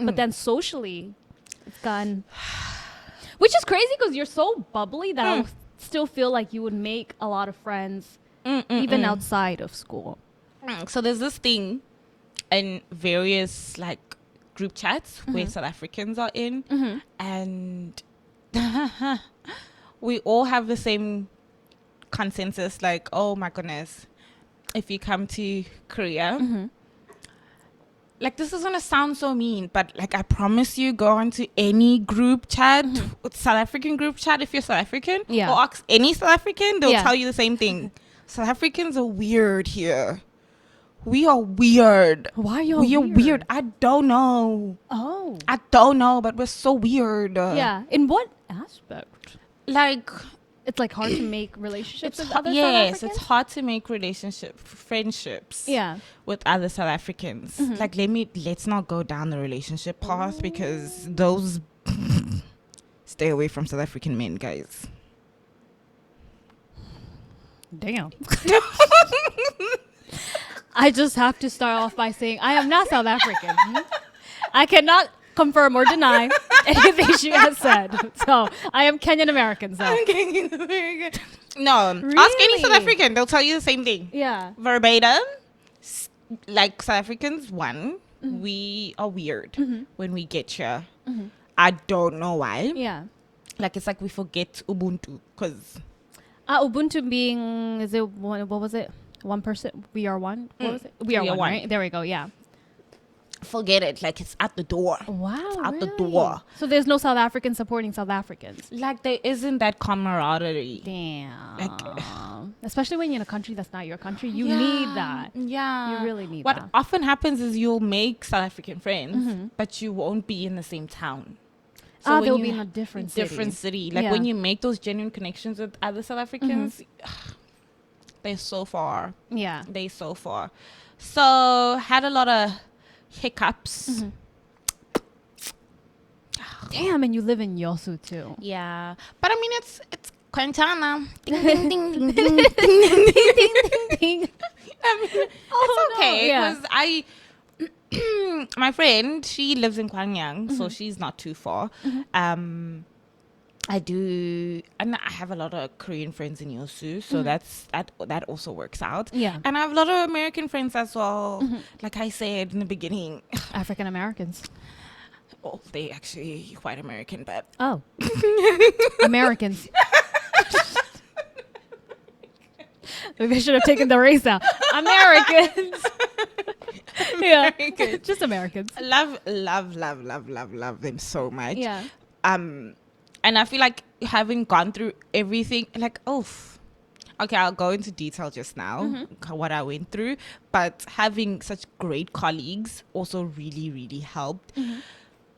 But then socially, it's gone. Which is crazy because you're so bubbly that I still feel like you would make a lot of friends even outside of school. So there's this thing in various like group chats where South Africans are in, and we all have the same consensus, like, oh my goodness, if you come to Korea, like, this is gonna sound so mean, but like, I promise you, go onto any group chat, South African group chat, if you're South African, or ask any South African, they'll tell you the same thing. South Africans are weird here. We are weird. Why are you We are weird. I don't know. Oh. I don't know, but we're so weird. Yeah. In what aspect? Like, it's like hard to make relationships with other South yes, Africans? it's hard to make friendships with other South Africans. Like, let's not go down the relationship path because those stay away from South African men, guys. Damn. I just have to start off by saying I am not South African. I cannot confirm or deny anything she has said. So I am Kenyan American. So. I'm Kenyan American. No, Really? ask any South African. They'll tell you the same thing. Yeah. Verbatim. Like, South Africans, we are weird when we get here. I don't know why. Yeah. Like, it's like we forget Ubuntu because... Ubuntu being, is it one, what was it? One person? We are one? What was it? We are one, right? There we go, yeah. Forget it. Like, it's at the door. Wow, it's at the door. So there's no South Africans supporting South Africans? Like, there isn't that camaraderie. Damn. Like, especially when you're in a country that's not your country. You need that. Yeah. You really need what that. What often happens is you'll make South African friends, but you won't be in the same town. So they'll be in a different city. Like, when you make those genuine connections with other South Africans, they're so far. Yeah. They're so far. So, had a lot of hiccups. Damn, and you live in Yosu too. Yeah. But I mean, it's Quintana. Ding, ding, ding, ding, ding, ding, ding. I mean, it's okay. Because my friend, she lives in Gwangyang, so she's not too far. I do, and I have a lot of Korean friends in Yosu, so that also works out. Yeah. And I have a lot of American friends as well. Like I said in the beginning, African Americans. Well, they actually quite American, but oh, Americans. Maybe I should have taken the race out. Americans. Yeah, Americans. Just Americans. Love them so much. Yeah. And I feel like having gone through everything, like, okay, I'll go into detail just now, what I went through, but having such great colleagues also really, really helped.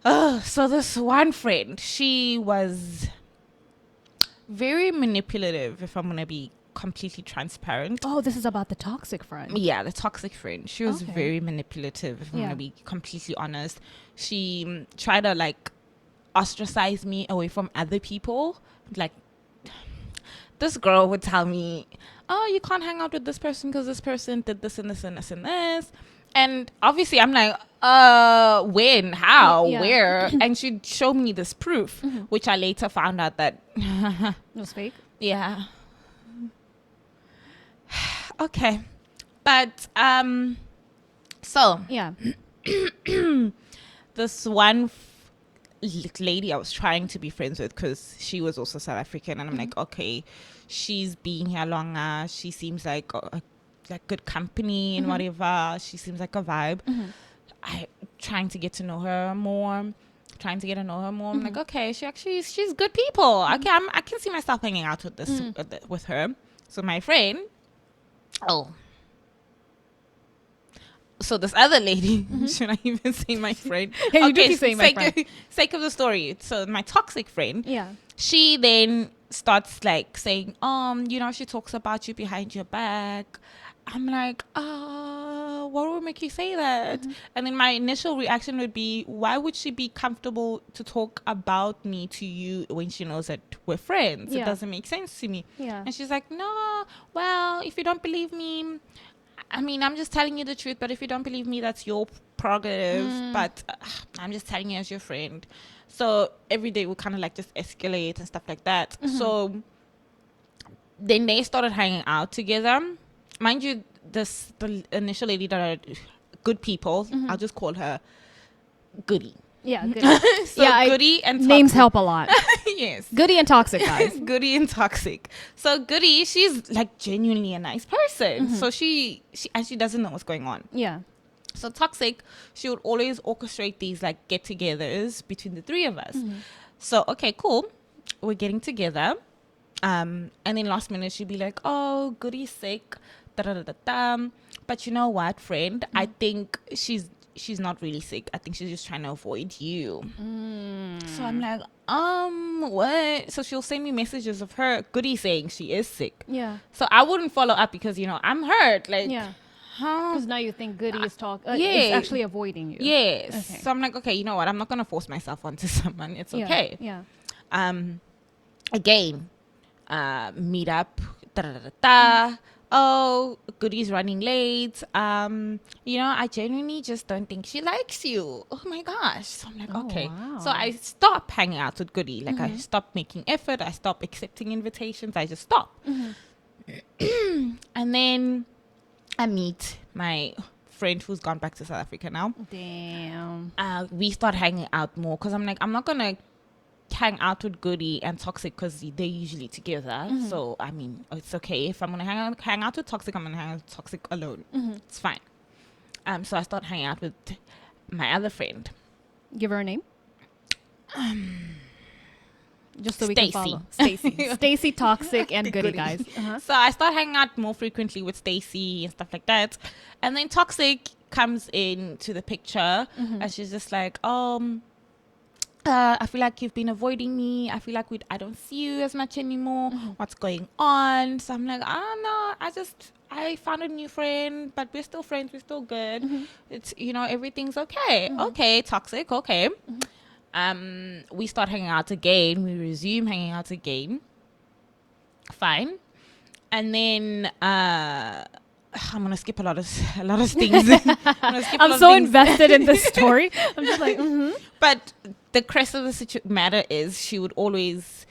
So this one friend, she was very manipulative, if I'm going to be completely transparent. Oh, this is about the toxic friend. Yeah, the toxic friend. She was very manipulative, if I'm going to be completely honest. She tried to, like, ostracize me away from other people. Like, this girl would tell me, oh, you can't hang out with this person because this person did this and this and this and this. And obviously I'm like, when, how, where? And she'd show me this proof, which I later found out that it was fake. Yeah. Okay. But so yeah, this one lady I was trying to be friends with, because she was also South African, and I'm like, okay, she's been here longer, she seems like good company and whatever, she seems like a vibe. I trying to get to know her more. I'm like, okay, she's good people. Okay, I can see myself hanging out with this with her. So my friend, so this other lady, should I even say my friend? Hey, you do keep saying my friend. Sake of the story. So my toxic friend, yeah, she then starts like saying, she talks about you behind your back. I'm like, what would make you say that? And then my initial reaction would be, why would she be comfortable to talk about me to you when she knows that we're friends? It doesn't make sense to me. Yeah. And she's like, no, well, if you don't believe me, I mean, I'm just telling you the truth, but if you don't believe me, that's your prerogative. But I'm just telling you as your friend. So every day we kind of like just escalate and stuff like that. So then they started hanging out together. Mind you, the initial lady that are good people, I'll just call her Goody. Yeah, good. So Goody and Toxic. Names help a lot. Yes. Goody and Toxic, guys. Goody and Toxic. So Goody, she's like genuinely a nice person. So she actually doesn't know what's going on. Yeah. So Toxic, she would always orchestrate these like get-togethers between the three of us. So okay, cool, we're getting together, and then last minute she'd be like, "Oh, Goody's sick, da da da da da." But you know what, friend? I think she's not really sick. I think she's just trying to avoid you. So I'm like, what? So she'll send me messages of her Goody saying she is sick. Yeah. So I wouldn't follow up because, you know, I'm hurt. Like, yeah. Because now you think Goody is is yeah. actually avoiding you. Yes. Okay. So I'm like, okay, you know what? I'm not going to force myself onto someone. It's okay. Yeah. Again, meet up. Da, da, da, da, da. Oh, Goody's running late. You know, I genuinely just don't think she likes you. Oh my gosh. So I'm like, okay. Wow. So I stop hanging out with Goody. Like I stop making effort. I stop accepting invitations. I just stop. And then I meet my friend who's gone back to South Africa now. Damn. We start hanging out more because I'm like, I'm not going to hang out with Goody and Toxic because they're usually together. So I mean, it's okay if I'm gonna hang out with Toxic, I'm gonna hang out with Toxic alone. It's fine. So I start hanging out with my other friend. Give her a name. Just so we Stacy. can follow. Stacy. Stacy, Toxic, and Goody, guys. So I start hanging out more frequently with Stacy and stuff like that, and then Toxic comes into the picture and she's just like, I feel like you've been avoiding me. I feel like I don't see you as much anymore. What's going on? So I'm like, no, I found a new friend, but we're still friends. We're still good. It's, you know, everything's okay. Okay, Toxic. Okay. We start hanging out again. We resume hanging out again. Fine. And then, I'm gonna skip a lot of things. I'm so invested in this story. I'm just like, But the crest of the matter is she would always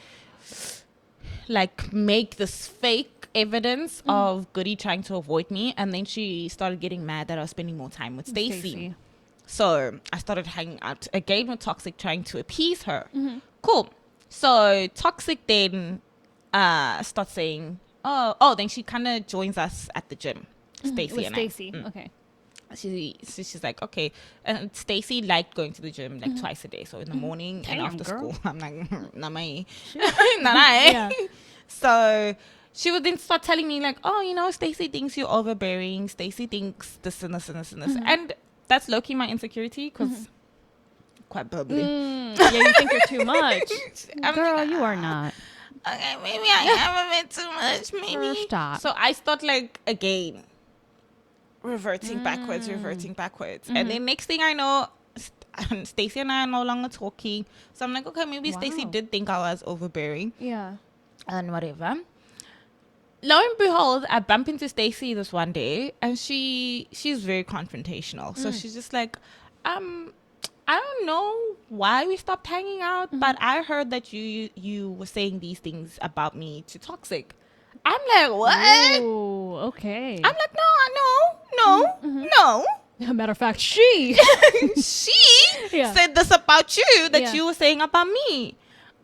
like make this fake evidence of Goody trying to avoid me, and then she started getting mad that I was spending more time with Stacy. So I started hanging out again with Toxic, trying to appease her. Cool. So Toxic then starts saying, then she kind of joins us at the gym. Stacy and Stacy. I. Okay. She's like, okay. And Stacy liked going to the gym like twice a day. So in the morning and after school. I'm like, not my, not I. Yeah. So she would then start telling me like, oh, you know, Stacy thinks you're overbearing. Stacy thinks this and this and this and this. And that's low-key my insecurity because quite bubbly. Yeah, you think you're too much. Girl, you are not. Okay, maybe I am a bit too much. Maybe. Stop. So I start like again reverting backwards. And then next thing I know, Stacy and I are no longer talking. So I'm like, okay, maybe Stacy did think I was overbearing. Yeah. And whatever. Lo and behold, I bump into Stacy this one day, and she's very confrontational. So she's just like, I don't know why we stopped hanging out, but I heard that you were saying these things about me to Toxic. I'm like, what? Ooh, okay. I'm like, no. Matter of fact, she said this about you that you were saying about me.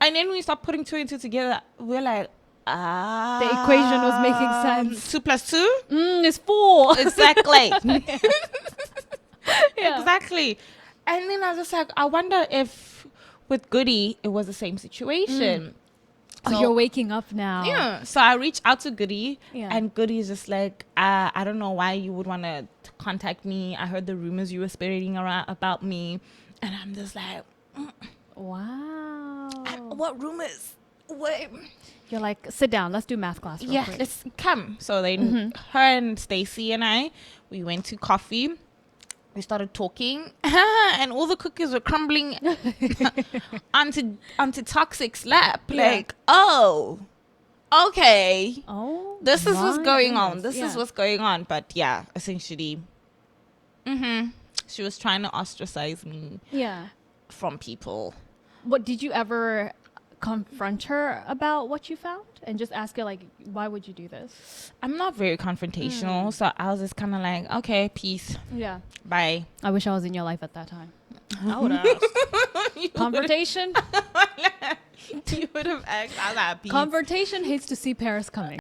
And then we start putting two and two together. We're like, the equation was making sense. 2 plus 2? It's 4. Exactly. Exactly. And then I was just like, I wonder if with Goody, it was the same situation. So, you're waking up now. Yeah. So I reached out to Goody, and Goody is just like, I don't know why you would want to contact me. I heard the rumors you were spreading around about me. And I'm just like, wow. What rumors? What? You're like, sit down. Let's do math class real quick. Let's come. So then her and Stacy and I, we went to coffee. We started talking, and all the cookies were crumbling onto Toxic's lap. Like, okay, Oh, this is what's going on. goodness. This is what's going on. But yeah, essentially, she was trying to ostracize me. Yeah. From people. What did you ever confront her about what you found and just ask her, like, why would you do this? I'm not very confrontational, so I was just kind of like, okay, peace. Yeah. Bye. I wish I was in your life at that time. I would have asked. Confrontation? You would have asked. I was like, peace. Confrontation hates to see Paris coming.